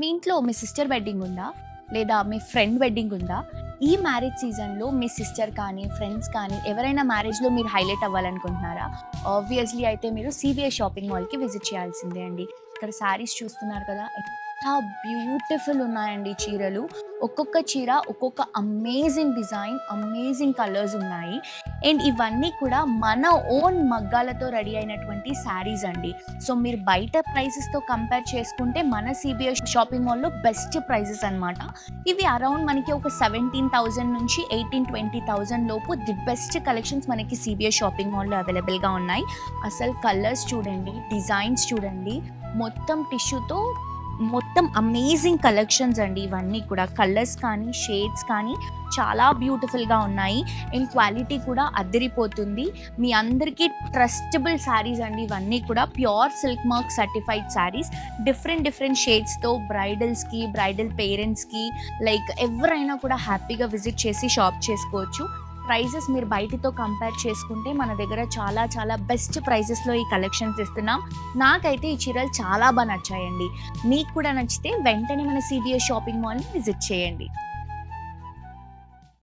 మీ ఇంట్లో మీ sister wedding ఉందా? లేదా మీ ఫ్రెండ్ వెడ్డింగ్ ఉందా? ఈ మ్యారేజ్ సీజన్‌లో మీ సిస్టర్ కానీ, ఫ్రెండ్స్ కానీ ఎవరైనా మ్యారేజ్‌లో మీరు హైలైట్ అవ్వాలనుకుంటున్నారా? ఆబ్వియస్‌లీ అయితే మీరు సీవీఎస్ షాపింగ్ మాల్‌కి విజిట్ చేయాల్సిందే అండి. ఇక్కడ శారీస్ చూస్తున్నారు కదా! ఎంత బ్యూటిఫుల్ ఉన్నాయండి చీరలు. ఒక్కొక్క చీర ఒక్కొక్క అమేజింగ్ డిజైన్, అమేజింగ్ కలర్స్ ఉన్నాయి. అండ్ ఇవన్నీ కూడా మన ఓన్ మగ్గాలతో రెడీ అయినటువంటి శారీస్ అండి. సో మీరు బయట ప్రైసెస్‌తో కంపేర్ చేసుకుంటే మన సీబీఎస్ షాపింగ్ మాల్‌లో బెస్ట్ ప్రైసెస్ అన్నమాట. ఇవి అరౌండ్ మనకి ఒక 17,000 నుంచి 18,000-20,000 లోపు ది బెస్ట్ కలెక్షన్స్ మనకి సీబీఎస్ షాపింగ్ మాల్‌లో అవైలబుల్‌గా ఉన్నాయి. అసలు కలర్స్ చూడండి, డిజైన్స్ చూడండి, మొత్తం టిష్యూతో మొత్తం అమేజింగ్ కలెక్షన్స్ అండి ఇవన్నీ కూడా. కలర్స్ కానీ, షేడ్స్ కానీ చాలా బ్యూటిఫుల్‌గా ఉన్నాయి. అండ్ క్వాలిటీ కూడా అదిరిపోతుంది. మీ అందరికీ ట్రస్టబుల్ శారీస్ అండి ఇవన్నీ కూడా. Pure silk mark certified sarees. Different షేడ్స్‌తో బ్రైడల్స్‌కి, బ్రైడల్ పేరెంట్స్‌కి లైక్ ఎవరైనా కూడా హ్యాపీగా విజిట్ చేసి షాప్ చేసుకోవచ్చు. ప్రైజెస్ మీరు బయటితో కంపేర్ చేసుకుంటే మన దగ్గర చాలా బెస్ట్ ప్రైజెస్‌లో ఈ కలెక్షన్స్ ఇస్తున్నాం. నాకైతే ఈ చీరలు చాలా నచ్చాయండి. మీకు కూడా నచ్చితే వెంటనే మన సీవీఎస్ షాపింగ్ మాల్‌ని విజిట్ చేయండి.